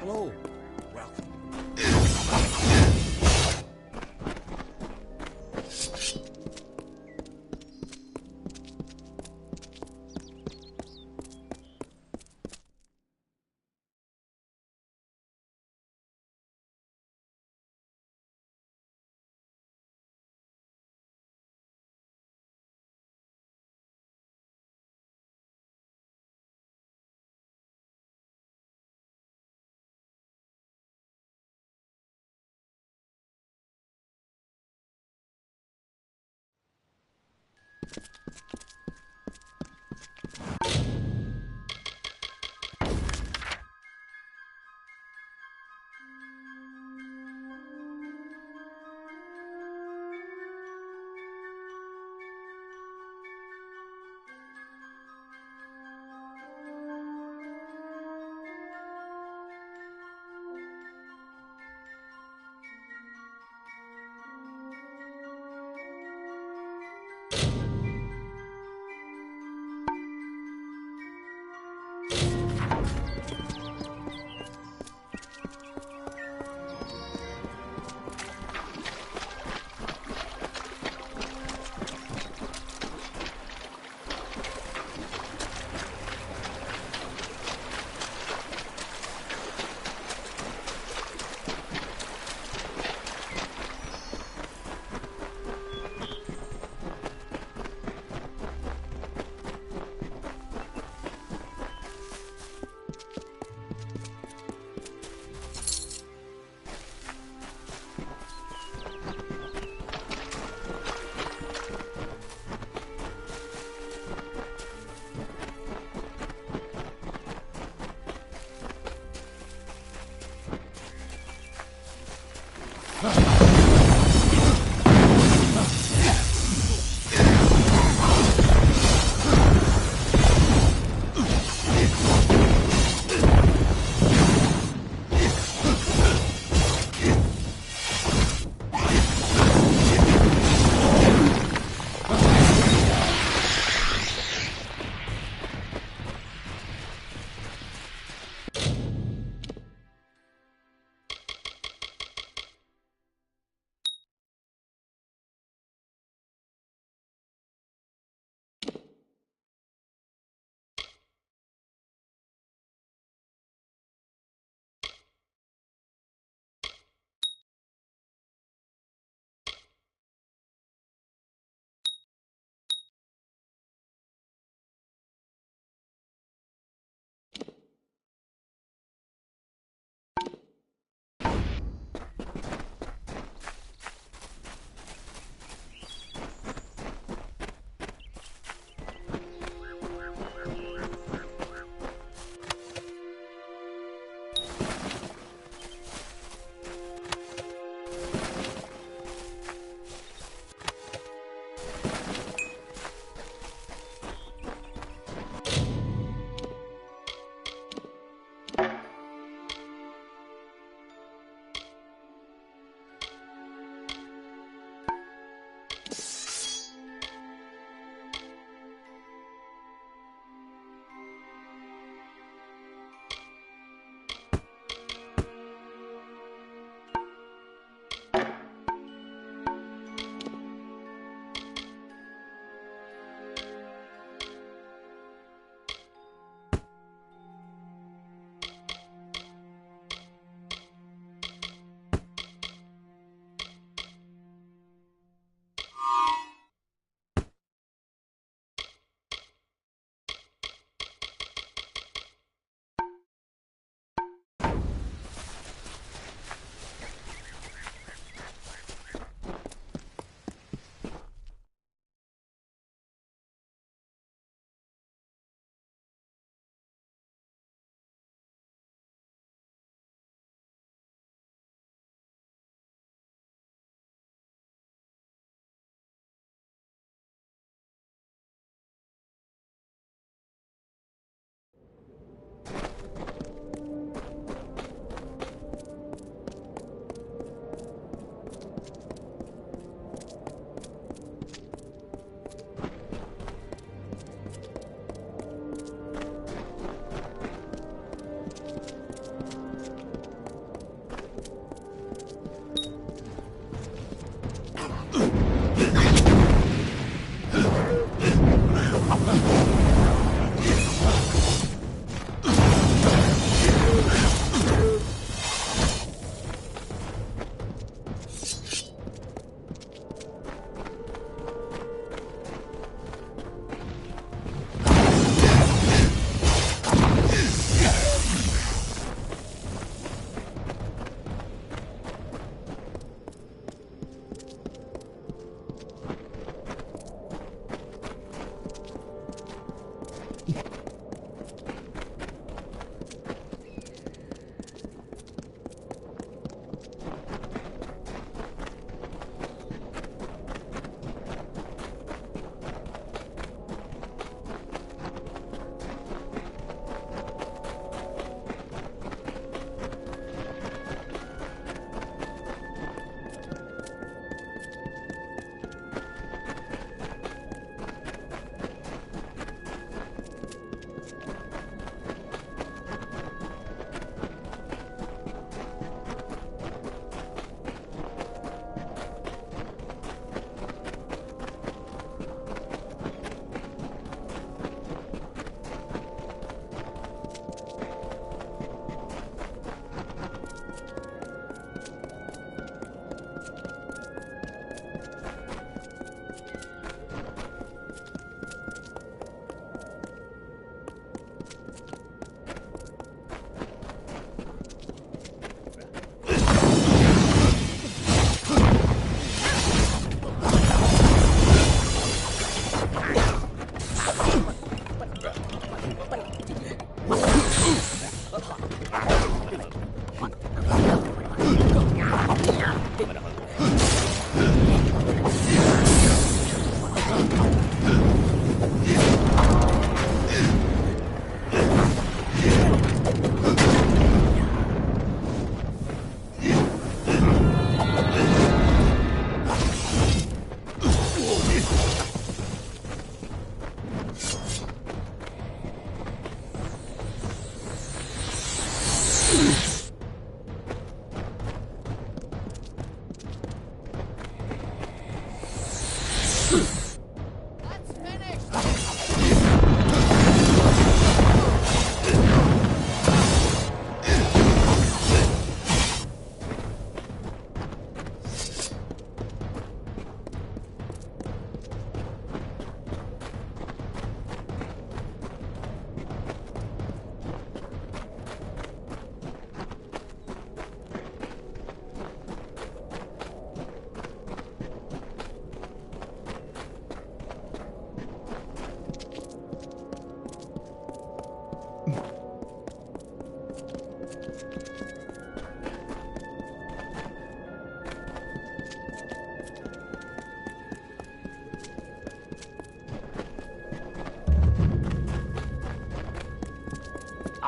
Hello. Welcome.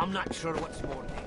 I'm not sure what's more dangerous.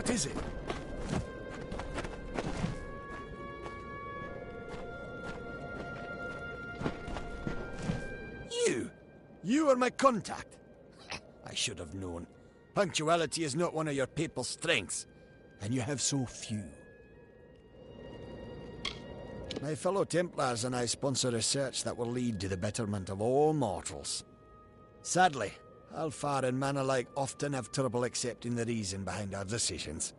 What is it? You are my contact. I should have known. Punctuality is not one of your papal strengths, and you have so few. My fellow Templars and I sponsor research that will lead to the betterment of all mortals. Sadly, Alfar and man alike often have trouble accepting the reason behind our decisions.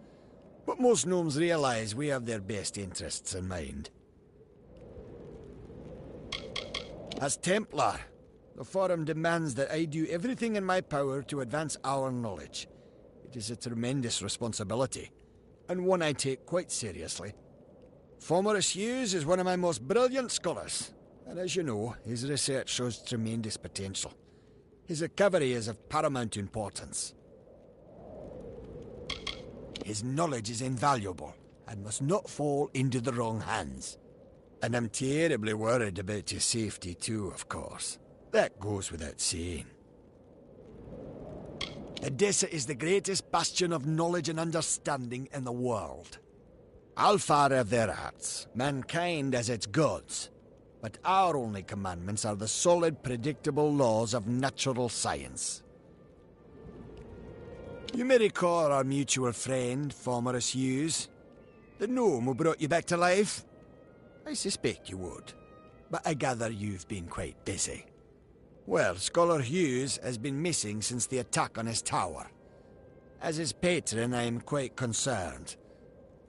But most gnomes realize we have their best interests in mind. As Templar, the Forum demands that I do everything in my power to advance our knowledge. It is a tremendous responsibility, and one I take quite seriously. Fomerus Hughes is one of my most brilliant scholars, and as you know, his research shows tremendous potential. His recovery is of paramount importance. His knowledge is invaluable, and must not fall into the wrong hands. And I'm terribly worried about his safety too, of course. That goes without saying. Edessa is the greatest bastion of knowledge and understanding in the world. Alfar have their arts, mankind has its gods. But our only commandments are the solid, predictable laws of natural science. You may recall our mutual friend, Fomerus Hughes. The gnome who brought you back to life? I suspect you would, but I gather you've been quite busy. Well, Scholar Hughes has been missing since the attack on his tower. As his patron, I am quite concerned.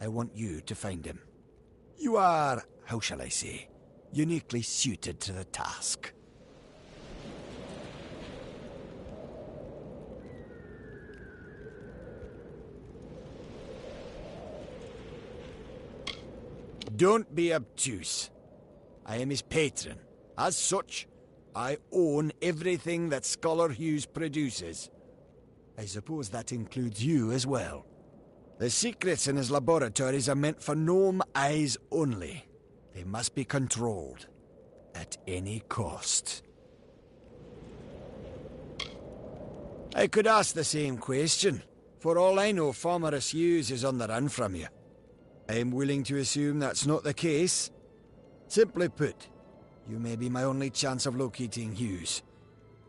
I want you to find him. You are, how shall I say, uniquely suited to the task. Don't be obtuse. I am his patron. As such, I own everything that Scholar Hughes produces. I suppose that includes you as well. The secrets in his laboratories are meant for gnome eyes only. They must be controlled. At any cost. I could ask the same question. For all I know, Formerus Hughes is on the run from you. I'm willing to assume that's not the case. Simply put, you may be my only chance of locating Hughes,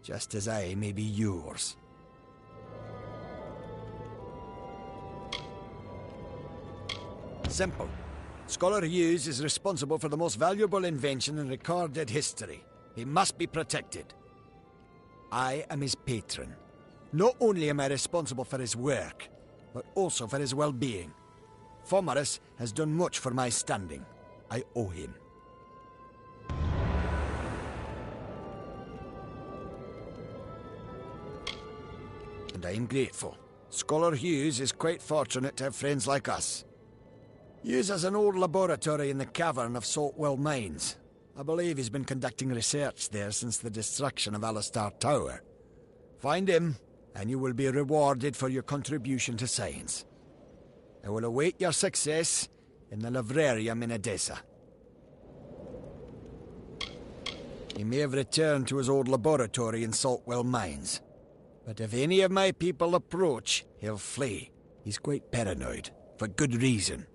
just as I may be yours. Simple. Scholar Hughes is responsible for the most valuable invention in recorded history. He must be protected. I am his patron. Not only am I responsible for his work, but also for his well-being. Formerus has done much for my standing. I owe him. And I am grateful. Scholar Hughes is quite fortunate to have friends like us. Hughes has an old laboratory in the cavern of Saltwell Mines. I believe he's been conducting research there since the destruction of Alistar Tower. Find him, and you will be rewarded for your contribution to science. I will await your success in the Librarium in Edessa. He may have returned to his old laboratory in Saltwell Mines. But if any of my people approach, he'll flee. He's quite paranoid, for good reason.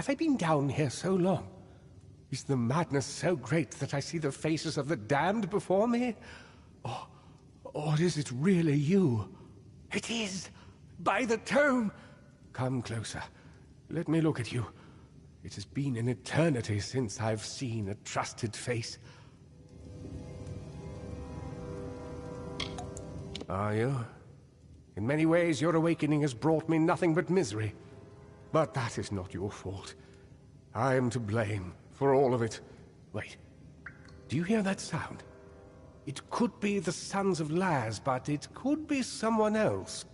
Have I been down here so long? Is the madness so great that I see the faces of the damned before me? Or is it really you? It is! By the tome! Come closer. Let me look at you. It has been an eternity since I've seen a trusted face. Are you? In many ways, your awakening has brought me nothing but misery. But that is not your fault. I am to blame for all of it. Wait. Do you hear that sound? It could be the Sons of Laz, but it could be someone else.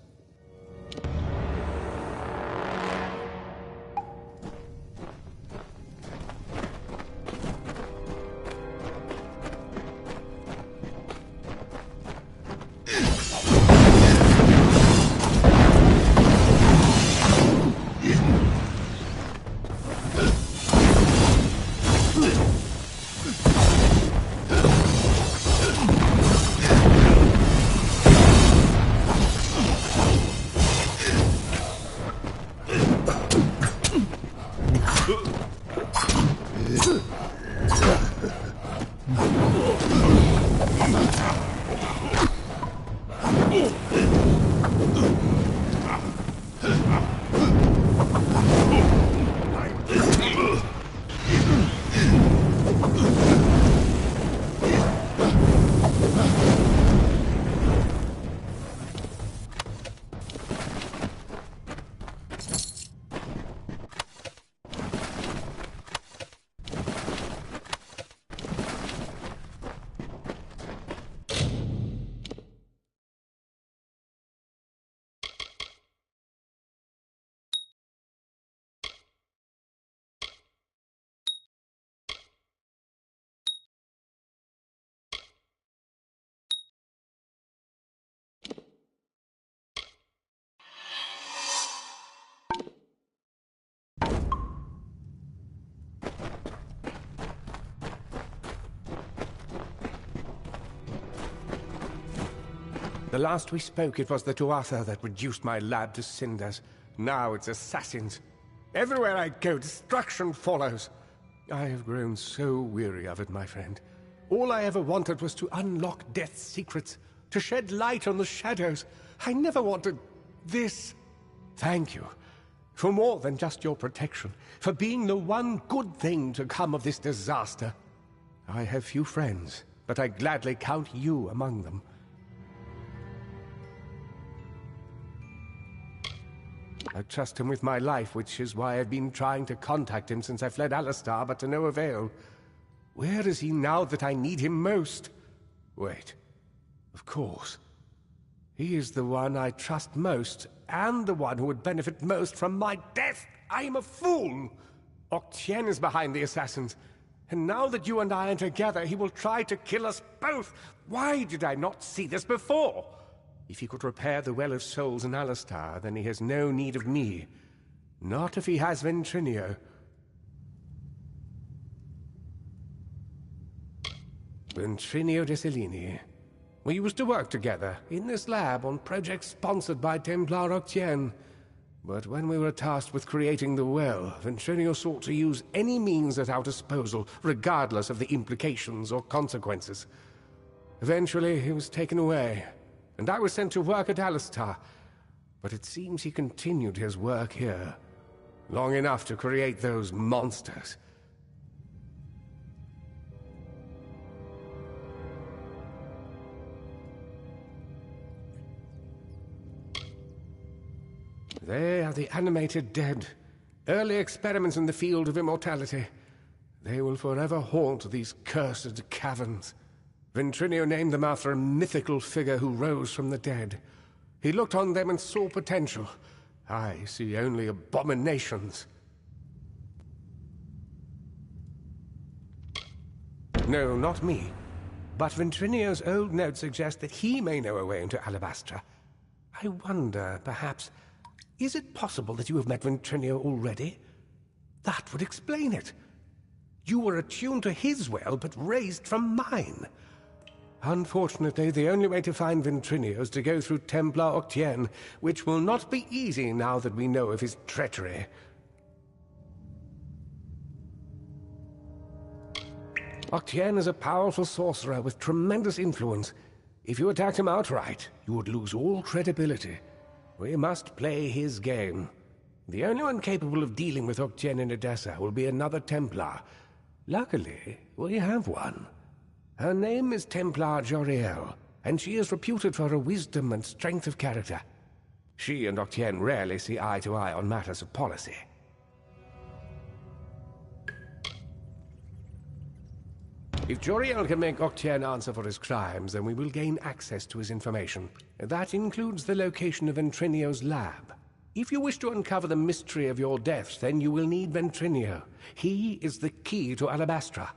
The last we spoke, it was the Tuatha that reduced my lab to cinders. Now it's assassins. Everywhere I go, destruction follows. I have grown so weary of it, my friend. All I ever wanted was to unlock death's secrets, to shed light on the shadows. I never wanted this. Thank you. For more than just your protection, for being the one good thing to come of this disaster. I have few friends, but I gladly count you among them. I trust him with my life, which is why I've been trying to contact him since I fled Alistar, but to no avail. Where is he now that I need him most? Wait. Of course. He is the one I trust most, and the one who would benefit most from my death. I am a fool! Octien is behind the assassins, and now that you and I are together, he will try to kill us both. Why did I not see this before? If he could repair the Well of Souls in Alistar, then he has no need of me. Not if he has Ventrinio. Ventrinio de Cellini. We used to work together, in this lab, on projects sponsored by Templar Octien. But when we were tasked with creating the well, Ventrinio sought to use any means at our disposal, regardless of the implications or consequences. Eventually, he was taken away, and I was sent to work at Alistar. But it seems he continued his work here, long enough to create those monsters. They are the animated dead, early experiments in the field of immortality. They will forever haunt these cursed caverns. Ventrinio named them after a mythical figure who rose from the dead. He looked on them and saw potential. I see only abominations. No, not me. But Ventrinio's old notes suggest that he may know a way into Alabastra. I wonder, perhaps, is it possible that you have met Ventrinio already? That would explain it. You were attuned to his well, but raised from mine. Unfortunately, the only way to find Ventrinio is to go through Templar Octien, which will not be easy now that we know of his treachery. Octien is a powerful sorcerer with tremendous influence. If you attacked him outright, you would lose all credibility. We must play his game. The only one capable of dealing with Octien in Edessa will be another Templar. Luckily, we have one. Her name is Templar Joriel, and she is reputed for her wisdom and strength of character. She and Octien rarely see eye to eye on matters of policy. If Joriel can make Octien answer for his crimes, then we will gain access to his information. That includes the location of Ventrinio's lab. If you wish to uncover the mystery of your deaths, then you will need Ventrinio. He is the key to Alabastra.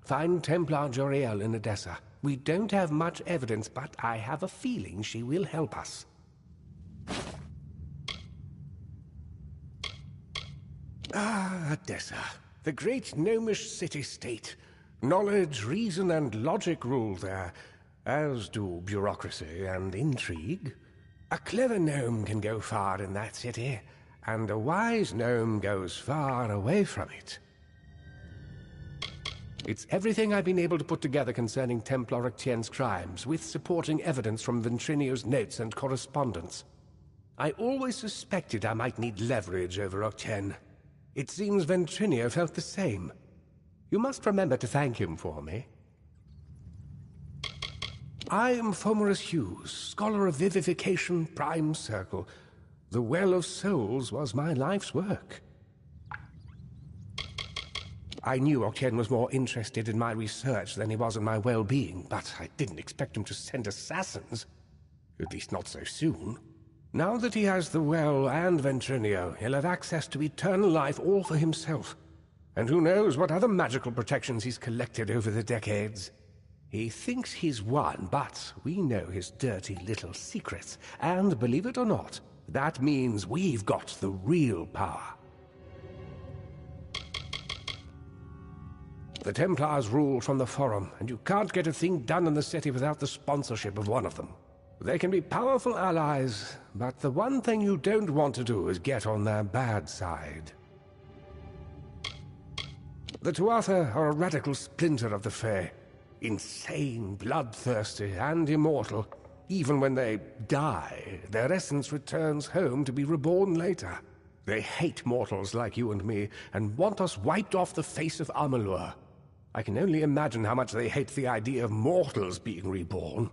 Find Templar Joriel in Edessa. We don't have much evidence, but I have a feeling she will help us. Ah, Edessa. The great gnomish city-state. Knowledge, reason, and logic rule there, as do bureaucracy and intrigue. A clever gnome can go far in that city, and a wise gnome goes far away from it. It's everything I've been able to put together concerning Templar Octien's crimes, with supporting evidence from Ventrinio's notes and correspondence. I always suspected I might need leverage over Octien. It seems Ventrinio felt the same. You must remember to thank him for me. I am Fomerus Hughes, scholar of vivification, prime circle. The Well of Souls was my life's work. I knew Octien was more interested in my research than he was in my well-being, but I didn't expect him to send assassins. At least not so soon. Now that he has the Well and Ventrinio, he'll have access to eternal life all for himself. And who knows what other magical protections he's collected over the decades. He thinks he's won, but we know his dirty little secrets. And believe it or not, that means we've got the real power. The Templars rule from the Forum, and you can't get a thing done in the city without the sponsorship of one of them. They can be powerful allies, but the one thing you don't want to do is get on their bad side. The Tuatha are a radical splinter of the Fae. Insane, bloodthirsty, and immortal. Even when they die, their essence returns home to be reborn later. They hate mortals like you and me, and want us wiped off the face of Amalur. I can only imagine how much they hate the idea of mortals being reborn.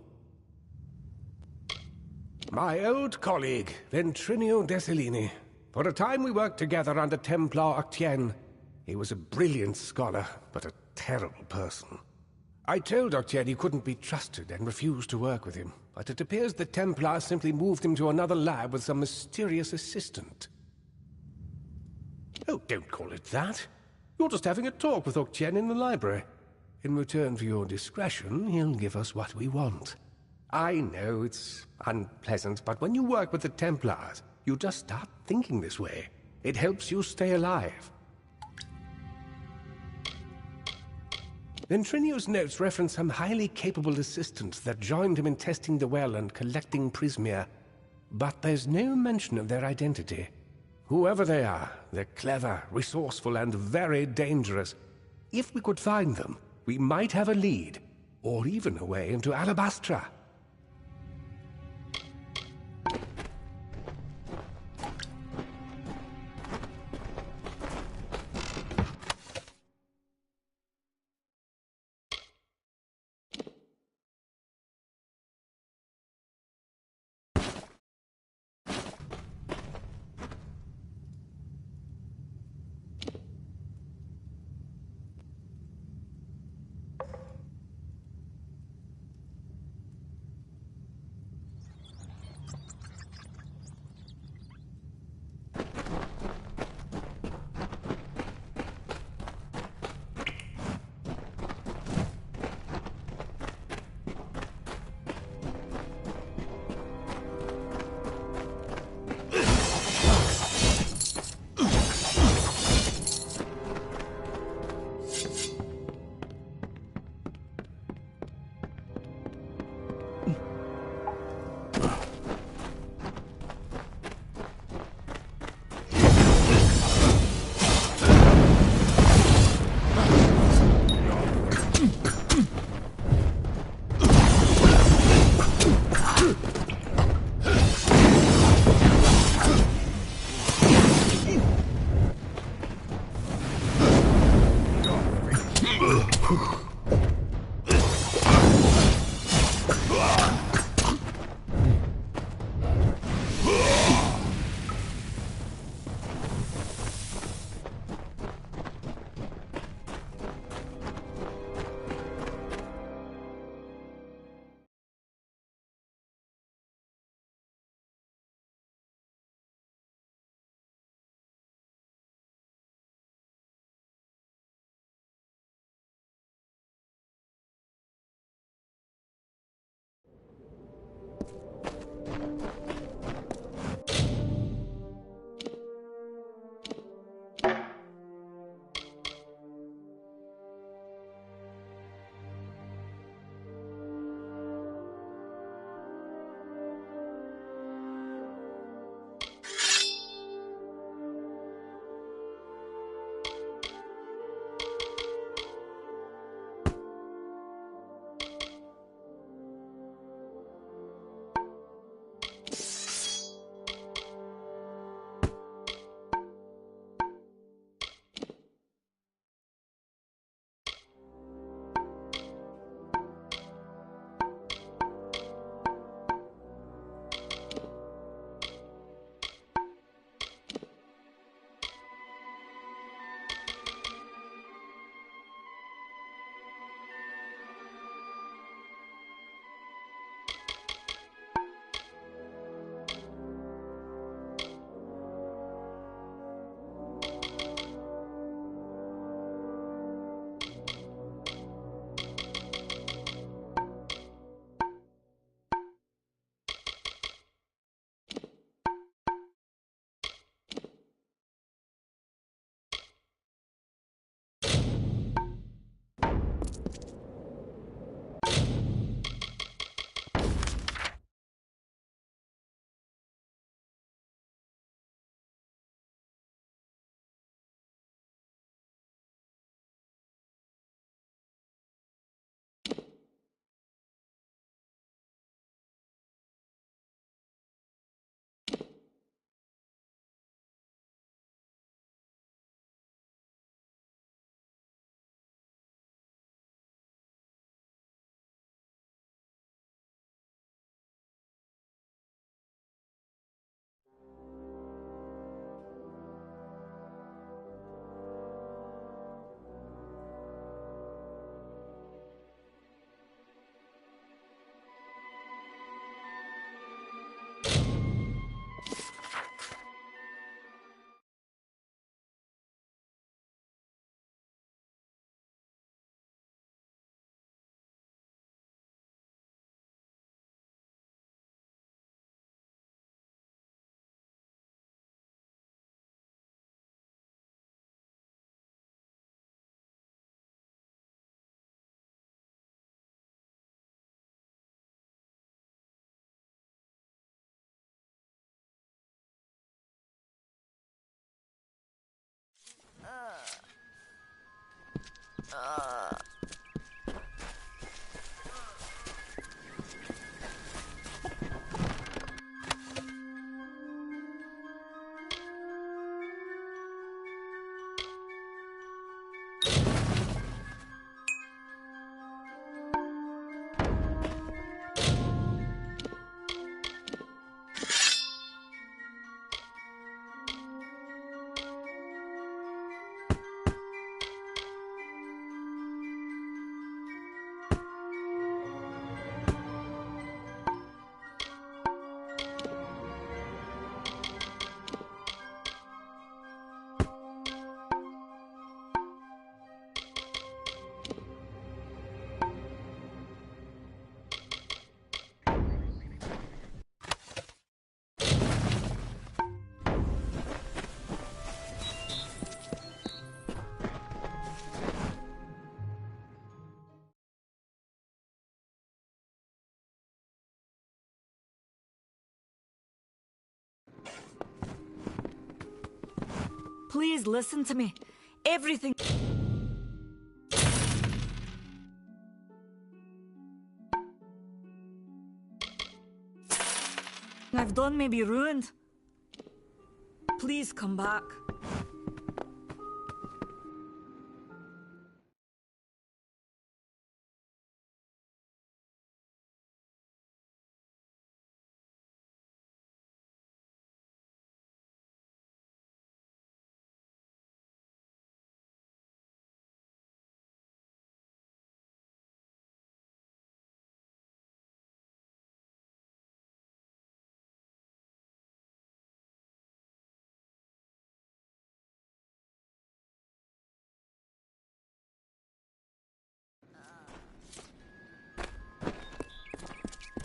My old colleague, Ventrinio Desilini. For a time we worked together under Templar Octien. He was a brilliant scholar, but a terrible person. I told Octien he couldn't be trusted and refused to work with him, but it appears the Templars simply moved him to another lab with some mysterious assistant. Oh, don't call it that. You're just having a talk with Octien in the library. In return for your discretion, he'll give us what we want. I know it's unpleasant, but when you work with the Templars, you just start thinking this way. It helps you stay alive. Ventrinio's notes reference some highly capable assistants that joined him in testing the well and collecting Prismia. But there's no mention of their identity. Whoever they are, they're clever, resourceful, and very dangerous. If we could find them, we might have a lead, or even a way into Alabastra. Please listen to me. Everything... I've done may be ruined. Please come back.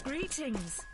Greetings.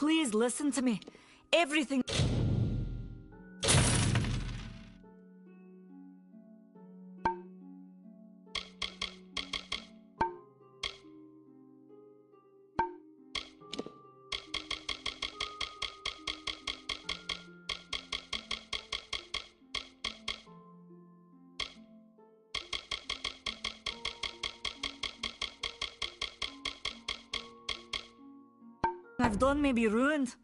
Please listen to me. Everything... I've done may be ruined.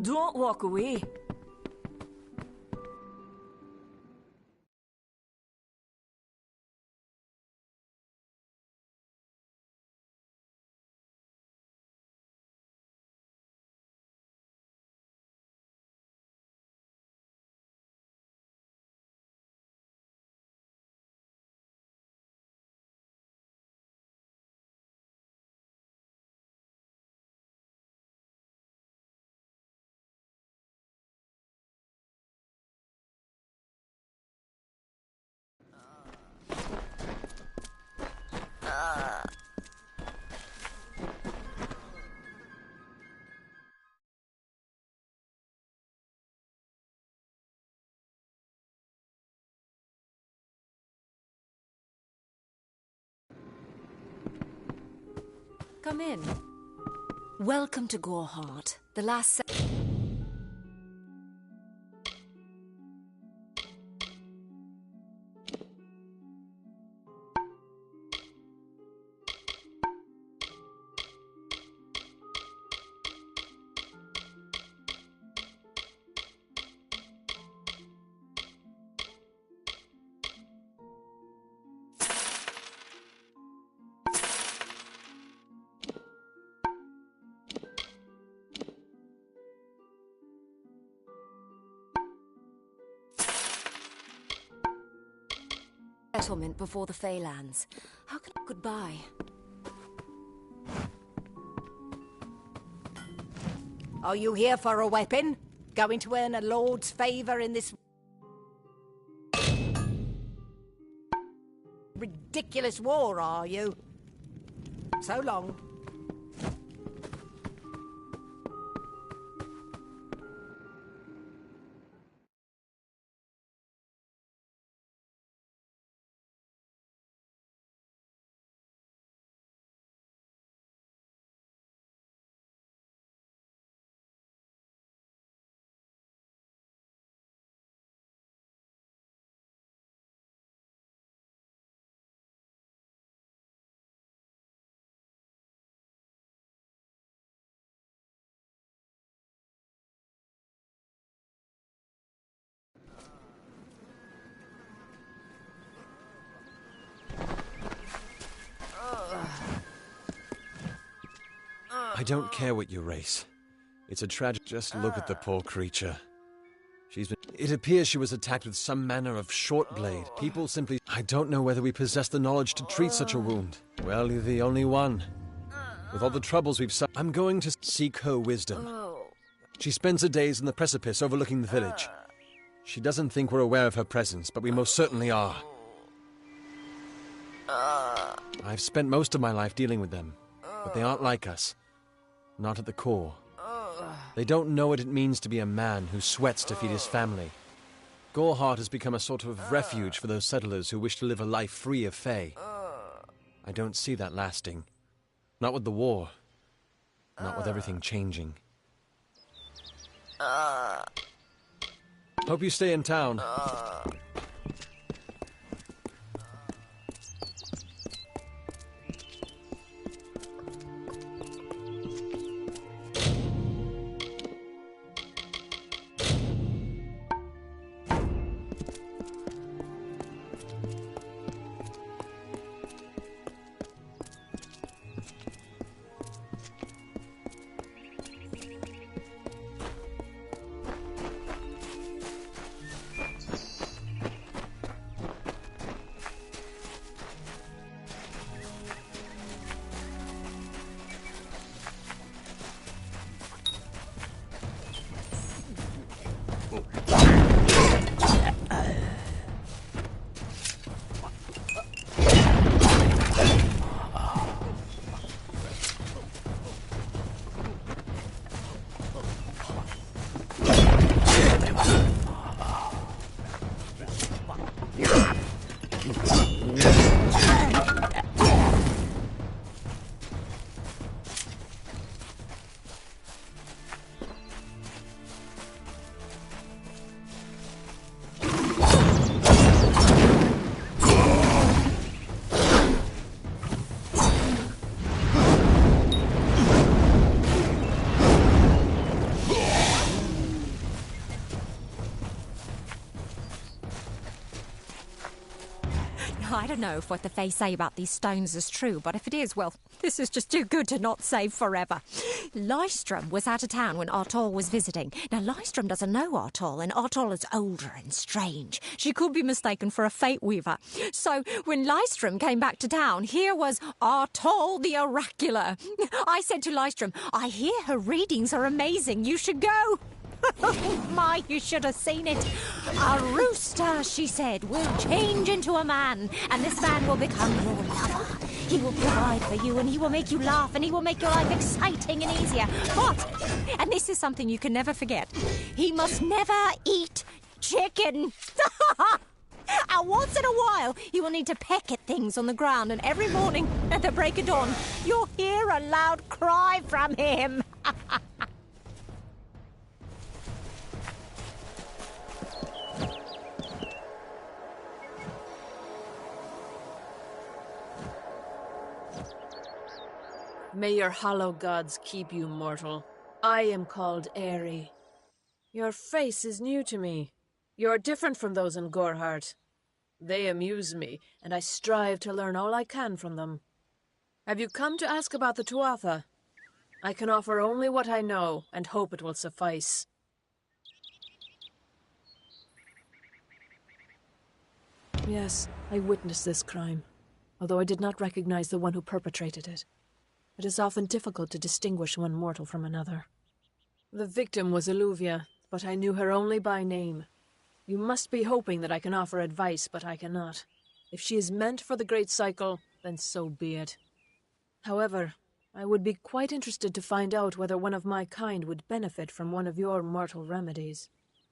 Don't walk away. Come in. Welcome to Goreheart. The last settlement before the Feylands. How can goodbye? Are you here for a weapon? Going to earn a lord's favour in this ridiculous war, are you? So long. I don't care what you race. It's a tragic. Just look at the poor creature. It appears she was attacked with some manner of short blade. People simply... I don't know whether we possess the knowledge to treat such a wound. Well, you're the only one. With all the troubles we've suffered, I'm going to seek her wisdom. She spends her days in the precipice overlooking the village. She doesn't think we're aware of her presence, but we most certainly are. I've spent most of my life dealing with them, but they aren't like us. Not at the core. They don't know what it means to be a man who sweats to feed his family. Goreheart has become a sort of refuge for those settlers who wish to live a life free of Fey. I don't see that lasting. Not with the war. Not with everything changing. Hope you stay in town. I don't know if what the Fae say about these stones is true, but if it is, well, this is just too good to not save forever. Lystrom was out of town when Artol was visiting. Now, Lystrom doesn't know Artol, and Artol is older and strange. She could be mistaken for a Fate Weaver. So, when Lystrom came back to town, here was Artol the Oracular. I said to Lystrom, I hear her readings are amazing. You should go. Oh my, you should have seen it. A rooster, she said, will change into a man, and this man will become your lover. He will provide for you, and he will make you laugh, and he will make your life exciting and easier. But, and this is something you can never forget, he must never eat chicken. And once in a while, you will need to peck at things on the ground, and every morning at the break of dawn, you'll hear a loud cry from him. May your hollow gods keep you mortal. I am called Aerie. Your face is new to me. You're different from those in Gorhart. They amuse me, and I strive to learn all I can from them. Have you come to ask about the Tuatha? I can offer only what I know, and hope it will suffice. Yes, I witnessed this crime, although I did not recognize the one who perpetrated it. It is often difficult to distinguish one mortal from another. The victim was Illuvia, but I knew her only by name. You must be hoping that I can offer advice, but I cannot. If she is meant for the Great Cycle, then so be it. However, I would be quite interested to find out whether one of my kind would benefit from one of your mortal remedies.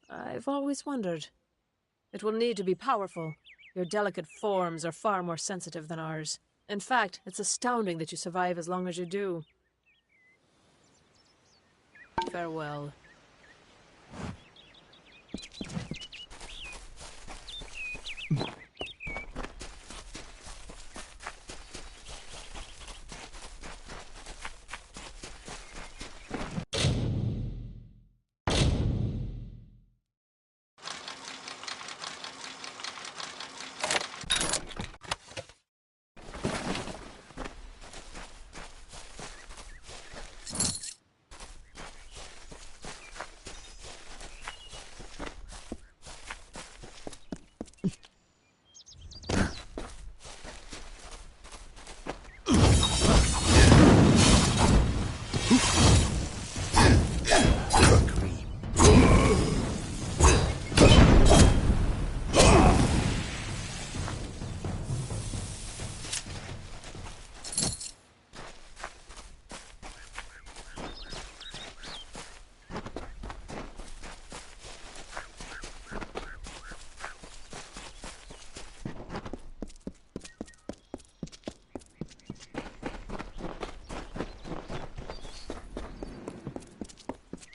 I've always wondered. It will need to be powerful. Your delicate forms are far more sensitive than ours. In fact, it's astounding that you survive as long as you do. Farewell.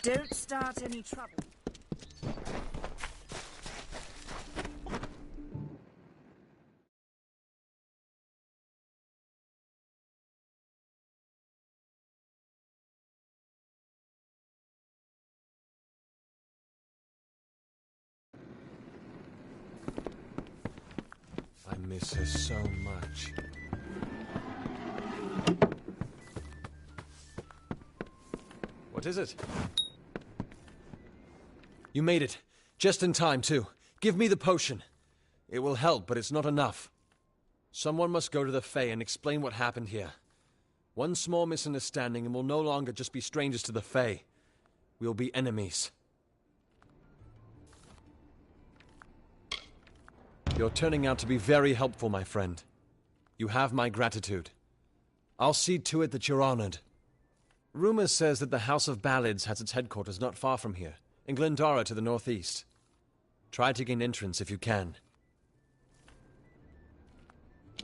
Don't start any trouble. I miss her so much. What is it? You made it. Just in time, too. Give me the potion. It will help, but it's not enough. Someone must go to the Fae and explain what happened here. One small misunderstanding and we'll no longer just be strangers to the Fae. We'll be enemies. You're turning out to be very helpful, my friend. You have my gratitude. I'll see to it that you're honored. Rumor says that the House of Ballids has its headquarters not far from here, in Glendara to the northeast. Try to gain entrance if you can.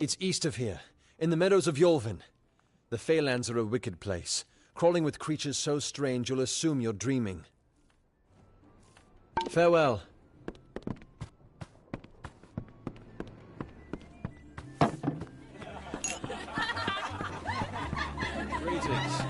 It's east of here, in the meadows of Yolvin. The Feylands are a wicked place, crawling with creatures so strange you'll assume you're dreaming. Farewell. Greetings.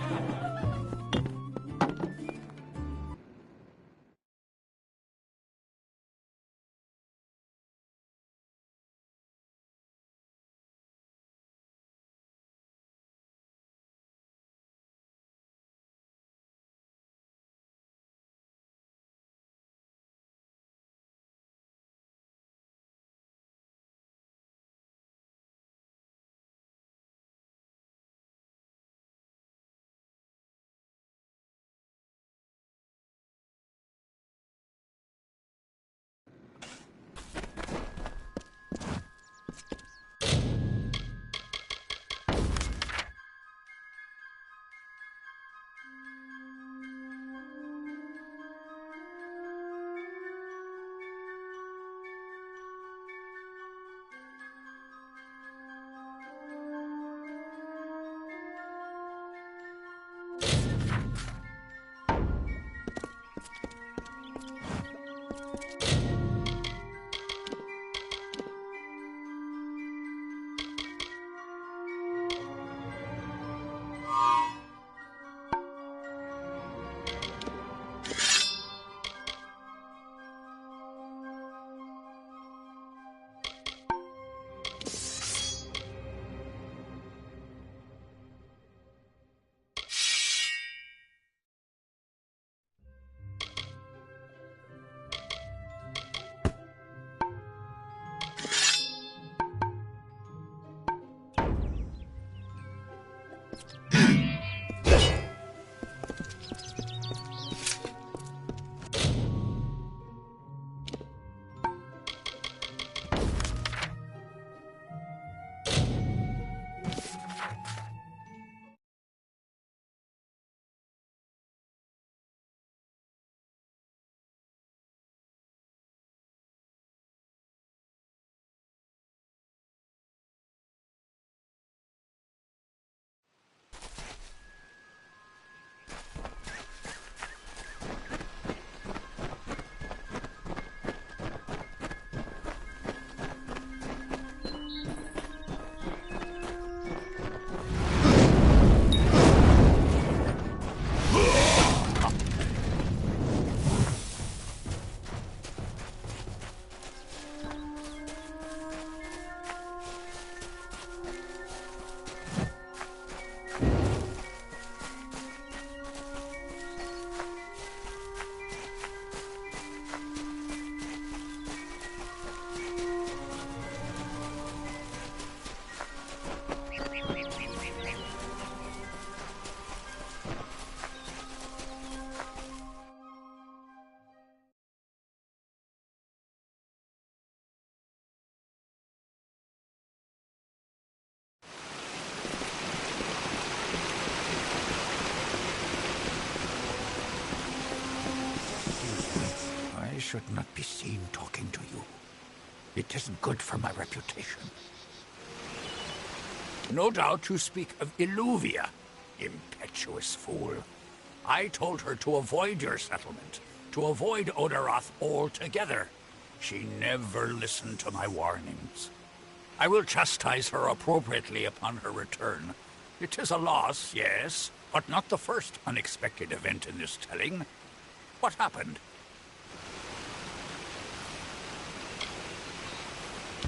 should not be seen talking to you. It isn't good for my reputation. No doubt you speak of Illuvia, impetuous fool. I told her to avoid your settlement, to avoid Odaroth altogether. She never listened to my warnings. I will chastise her appropriately upon her return. It is a loss, yes, but not the first unexpected event in this telling. What happened?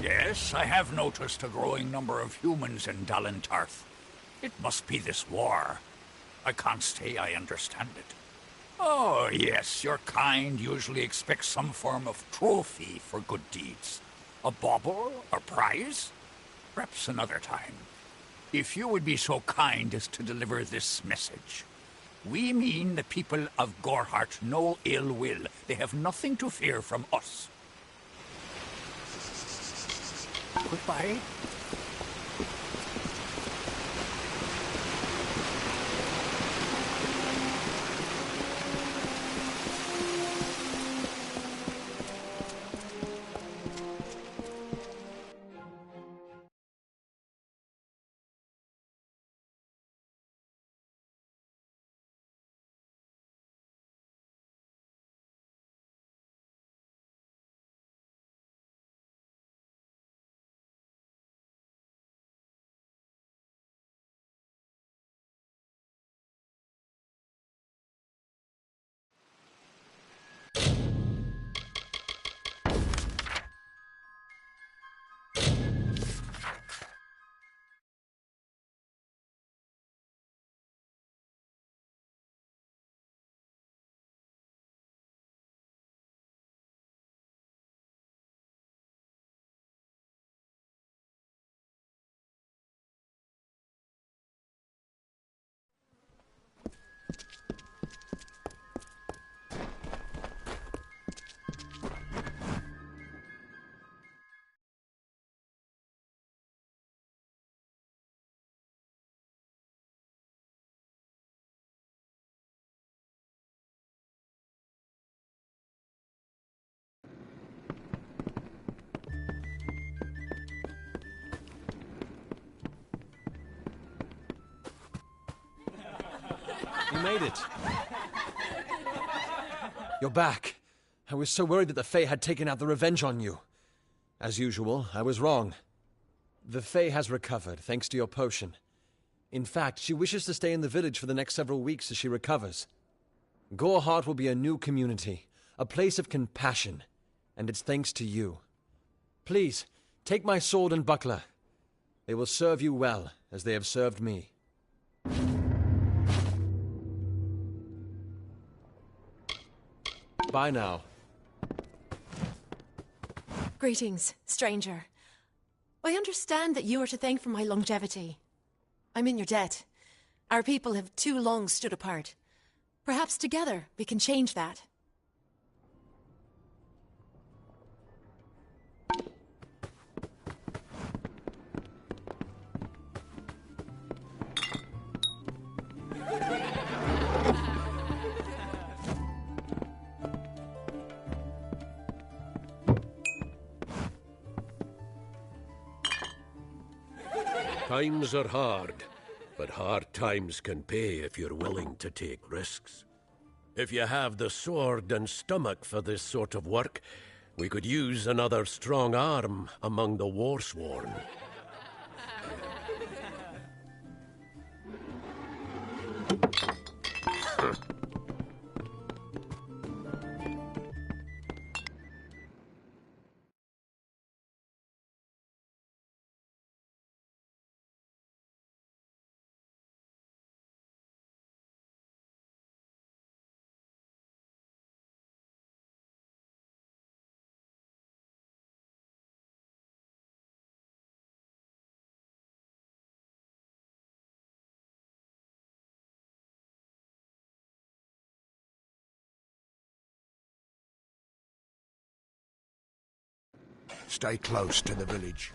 Yes, I have noticed a growing number of humans in Dalentarth. It must be this war. I can't say I understand it. Oh, yes, your kind usually expects some form of trophy for good deeds. A bauble? A prize? Perhaps another time. If you would be so kind as to deliver this message. We mean the people of Gorhart no ill will. They have nothing to fear from us. Goodbye. You made it. You're back. I was so worried that the Fae had taken out the revenge on you. As usual, I was wrong. The Fae has recovered, thanks to your potion. In fact, she wishes to stay in the village for the next several weeks as she recovers. Gorhart will be a new community, a place of compassion, and it's thanks to you. Please, take my sword and buckler. They will serve you well, as they have served me. Bye now. Greetings, stranger. I understand that you are to thank for my longevity. I'm in your debt. Our people have too long stood apart. Perhaps together we can change that. Times are hard, but hard times can pay if you're willing to take risks. If you have the sword and stomach for this sort of work, we could use another strong arm among the Warsworn. Stay close to the village.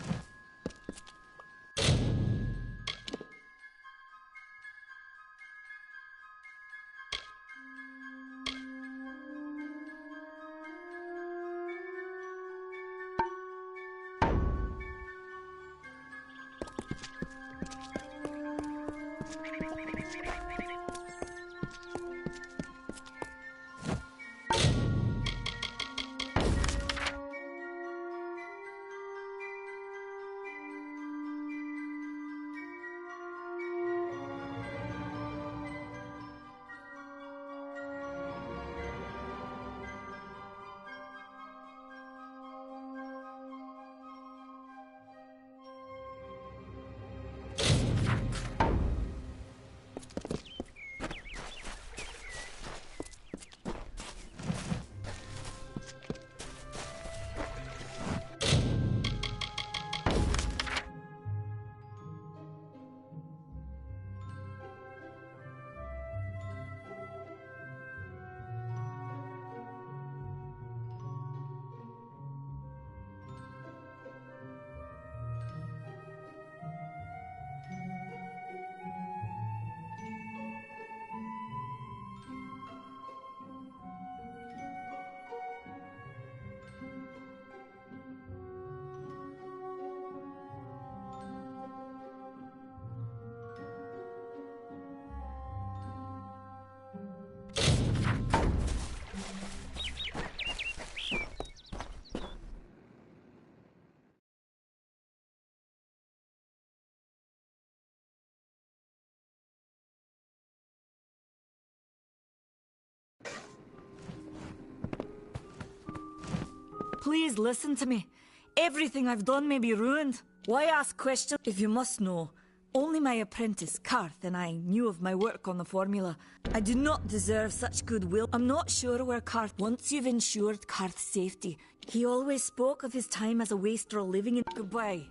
Please listen to me. Everything I've done may be ruined. Why ask questions if you must know? Only my apprentice, Karth, and I knew of my work on the formula. I do not deserve such goodwill. I'm not sure where Karth... Once you've ensured Karth's safety, he always spoke of his time as a wastrel living in... Goodbye.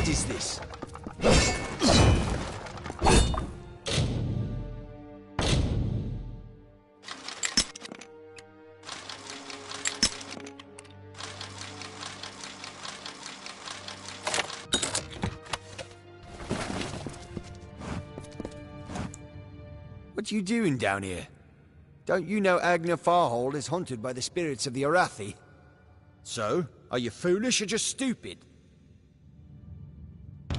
What is this? What you doing down here? Don't you know Agner Farhold is haunted by the spirits of the Arathi? So, are you foolish or just stupid?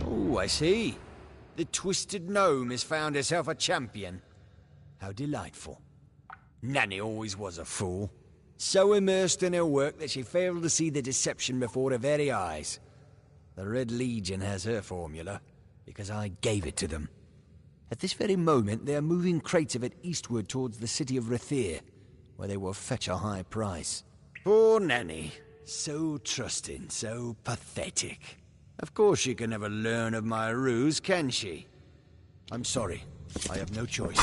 Oh, I see. The Twisted Gnome has found herself a champion. How delightful. Nanny always was a fool. So immersed in her work that she failed to see the deception before her very eyes. The Red Legion has her formula, because I gave it to them. At this very moment, they are moving crates of it eastward towards the city of Rathir, where they will fetch a high price. Poor Nanny. So trusting, so pathetic. Of course she can never learn of my ruse, can she? I'm sorry. I have no choice.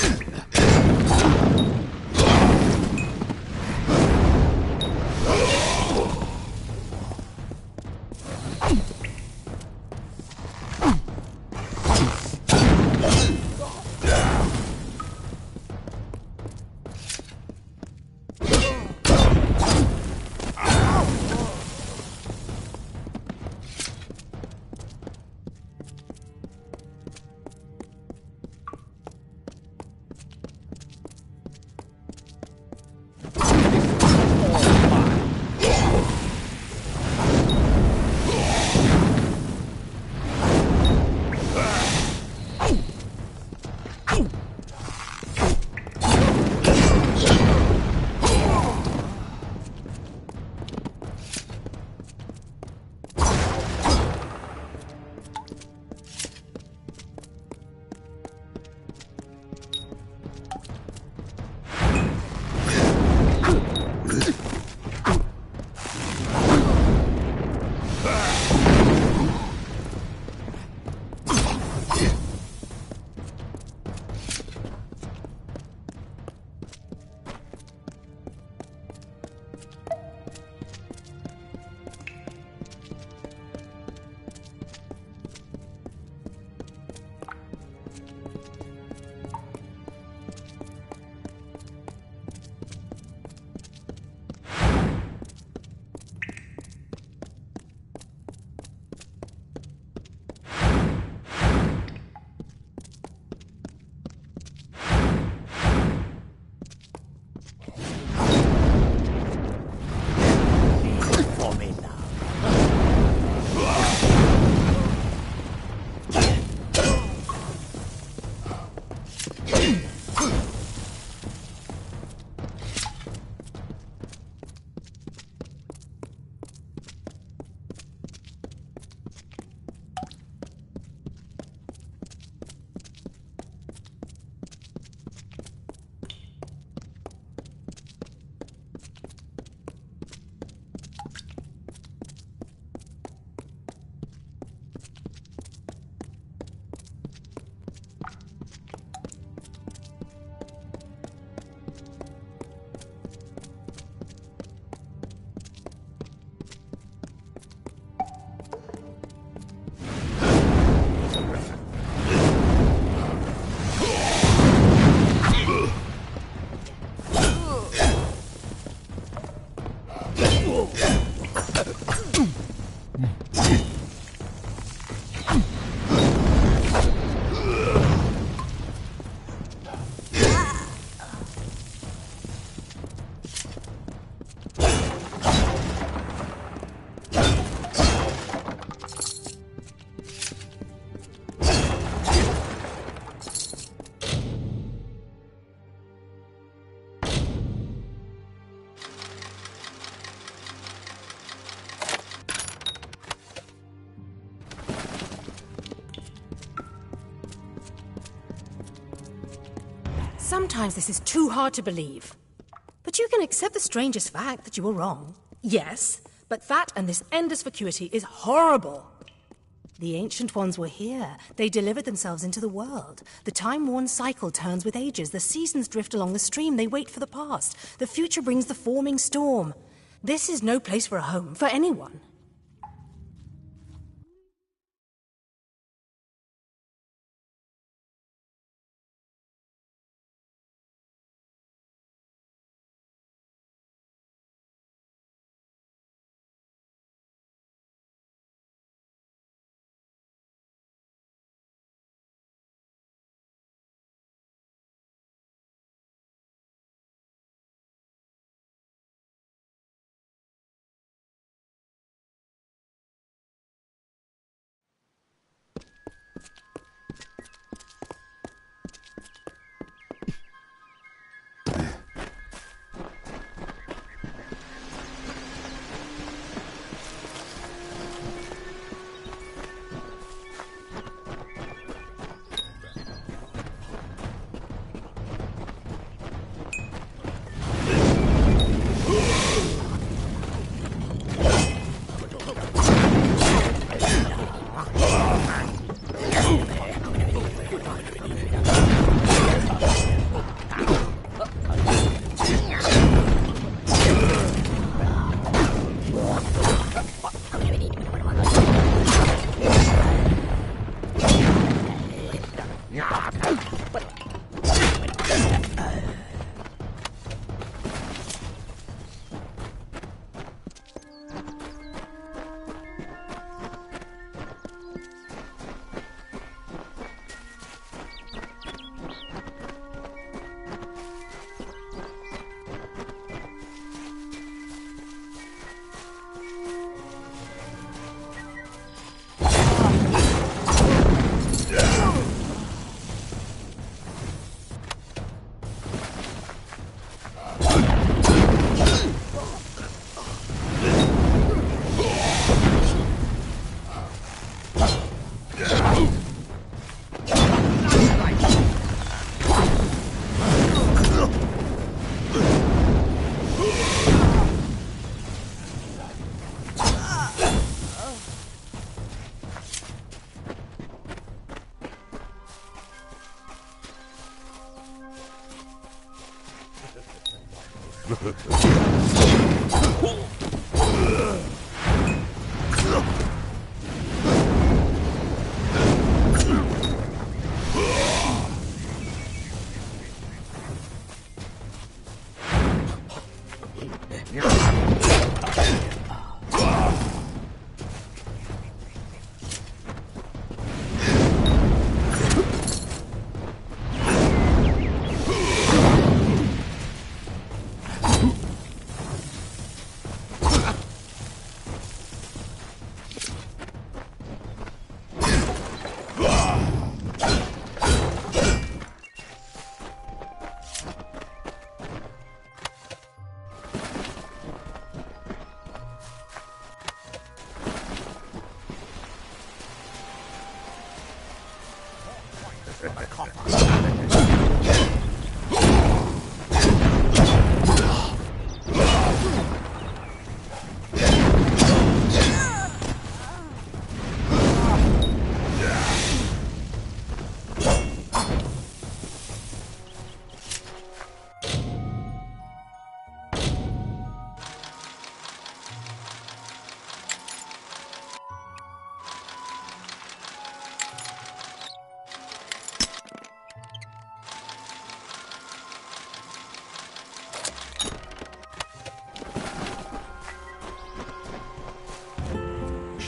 Sometimes this is too hard to believe. But you can accept the strangest fact that you were wrong. Yes, but that and this endless vacuity is horrible. The Ancient Ones were here. They delivered themselves into the world. The time-worn cycle turns with ages. The seasons drift along the stream. They wait for the past. The future brings the forming storm. This is no place for a home, for anyone.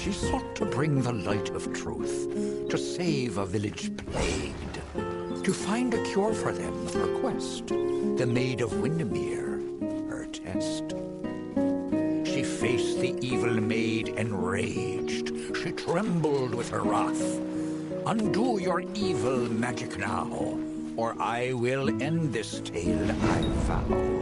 She sought to bring the light of truth, to save a village plagued, to find a cure for them, her quest, the Maid of Windermere, her test. She faced the evil maid enraged, she trembled with her wrath. Undo your evil magic now, or I will end this tale, I vow.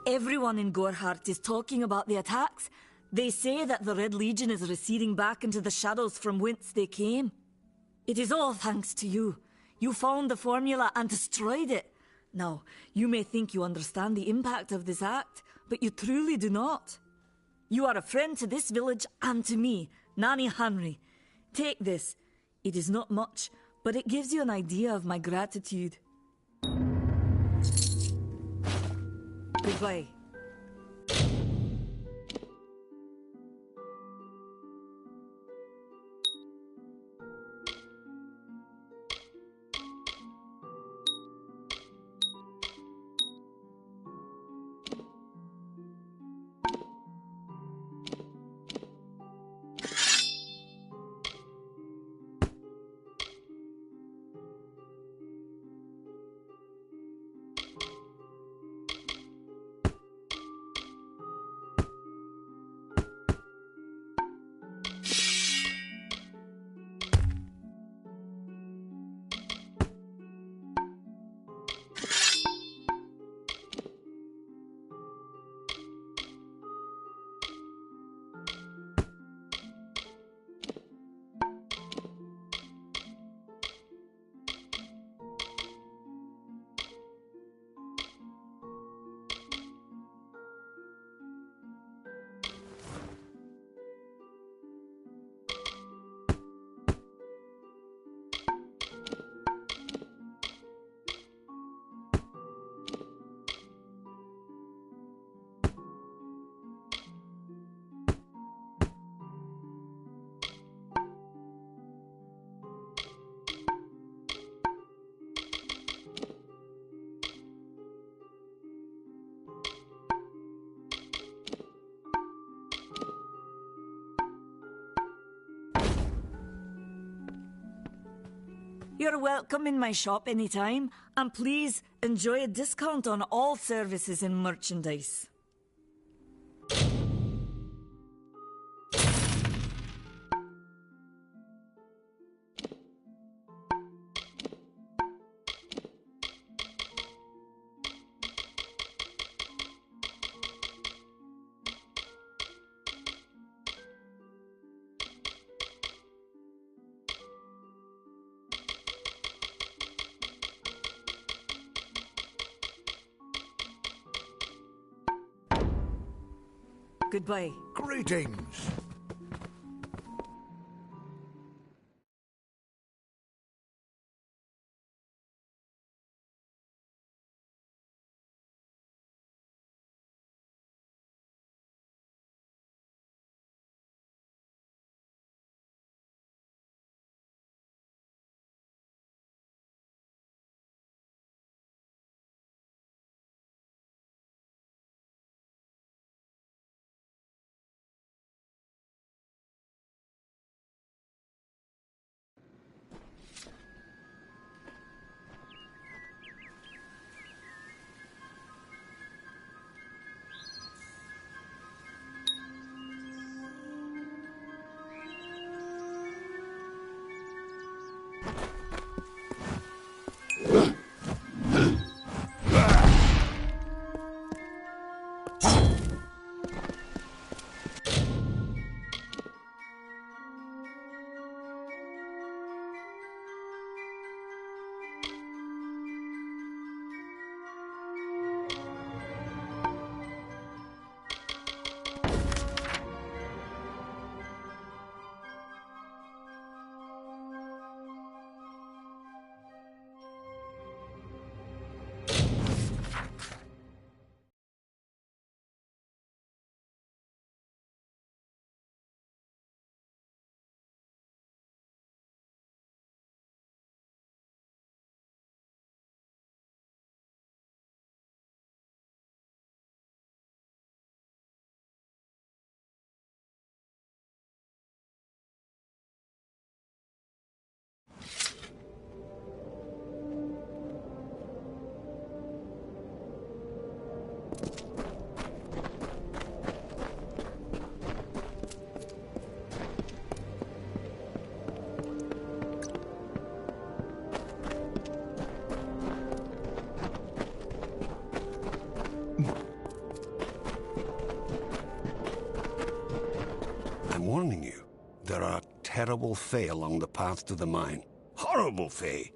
Everyone in Gorhart is talking about the attacks. They say that the Red Legion is receding back into the shadows from whence they came. It is all thanks to you. You found the formula and destroyed it. Now, you may think you understand the impact of this act, but you truly do not. You are a friend to this village and to me, Nanny Henry. Take this. It is not much, but it gives you an idea of my gratitude. Goodbye. You're welcome in my shop anytime, and please enjoy a discount on all services and merchandise. Goodbye. Greetings. warning you. There are terrible Fae along the path to the mine. Horrible Fae!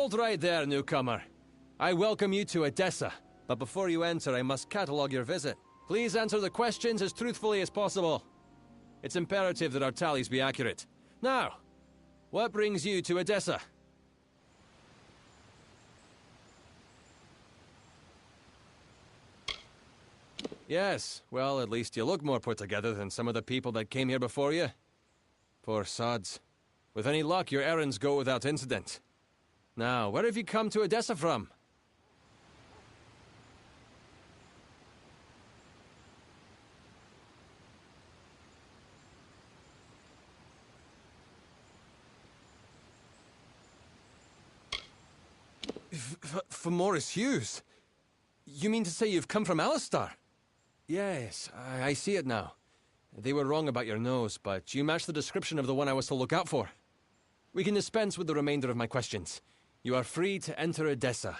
Hold right there, newcomer. I welcome you to Edessa, but before you enter, I must catalogue your visit. Please answer the questions as truthfully as possible. It's imperative that our tallies be accurate. Now, what brings you to Edessa? Yes, well, at least you look more put together than some of the people that came here before you. Poor sods. With any luck, your errands go without incident. Now, where have you come to Edessa from? For Morris Hughes? You mean to say you've come from Alistar? Yes, I see it now. They were wrong about your nose, but you match the description of the one I was to look out for. We can dispense with the remainder of my questions. You are free to enter Edessa.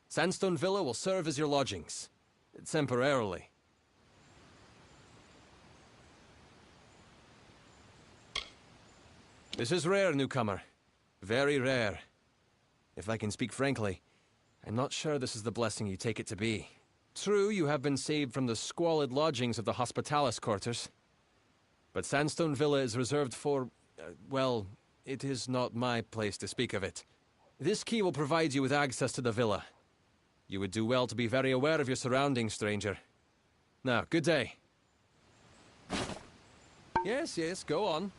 Sandstone Villa will serve as your lodgings. Temporarily. This is rare, newcomer. Very rare. If I can speak frankly, I'm not sure this is the blessing you take it to be. True, you have been saved from the squalid lodgings of the Hospitalis quarters. But Sandstone Villa is reserved for... well, it is not my place to speak of it. This key will provide you with access to the villa. You would do well to be very aware of your surroundings, stranger. Now, good day. Yes, yes, go on.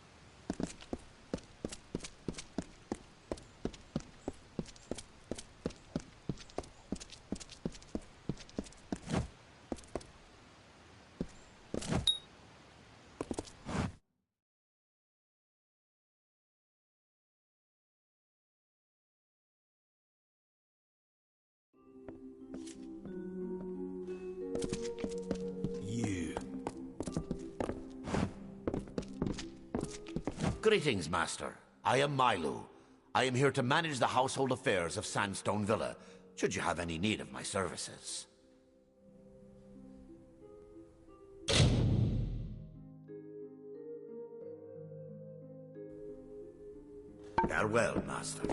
Greetings, Master. I am Milo. I am here to manage the household affairs of Sandstone Villa, should you have any need of my services. Farewell, Master.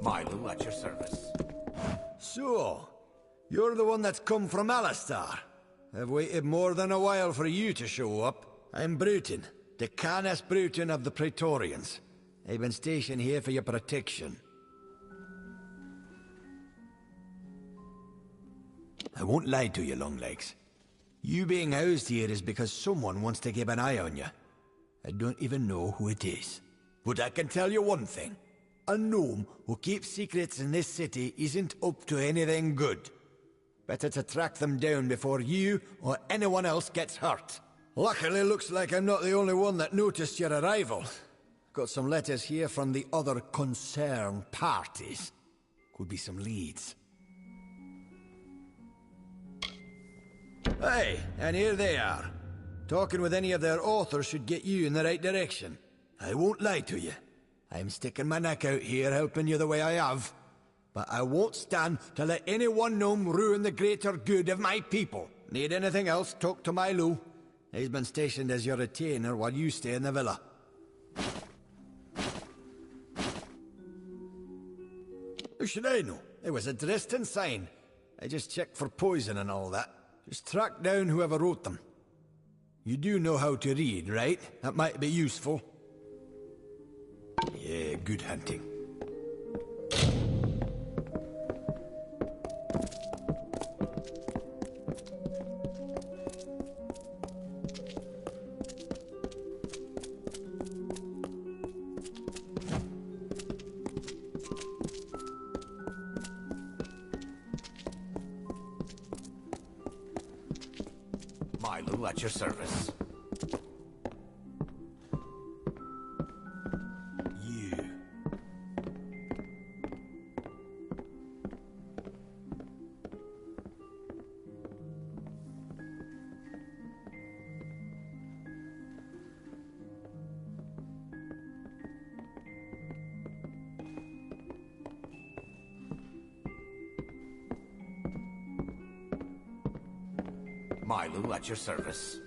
Milo, at your service. So, you're the one that's come from Alistar. I've waited more than a while for you to show up. I'm Bruton, the Canis Bruton of the Praetorians. I've been stationed here for your protection. I won't lie to you, Longlegs. You being housed here is because someone wants to keep an eye on you. I don't even know who it is. But I can tell you one thing. A gnome who keeps secrets in this city isn't up to anything good. Better to track them down before you or anyone else gets hurt. Luckily, looks like I'm not the only one that noticed your arrival. Got some letters here from the other concerned parties. Could be some leads. Hey, and here they are. Talking with any of their authors should get you in the right direction. I won't lie to you. I'm sticking my neck out here helping you the way I have. But I won't stand to let any one gnome ruin the greater good of my people. Need anything else, talk to Milo. He's been stationed as your retainer while you stay in the villa. How should I know? It was a Dresden sign. I just checked for poison and all that. Just track down whoever wrote them. You do know how to read, right? That might be useful. Yeah, good hunting. Milo, at your service. Milo, at your service.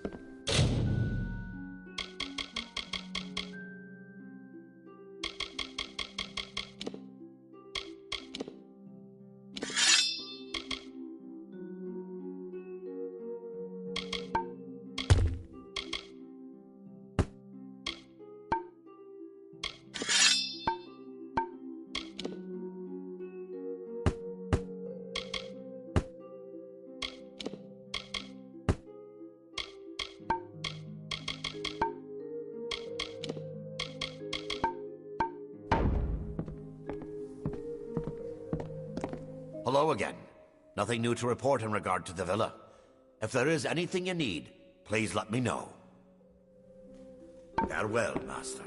Hello again. Nothing new to report in regard to the villa. If there is anything you need, please let me know. Farewell, Master.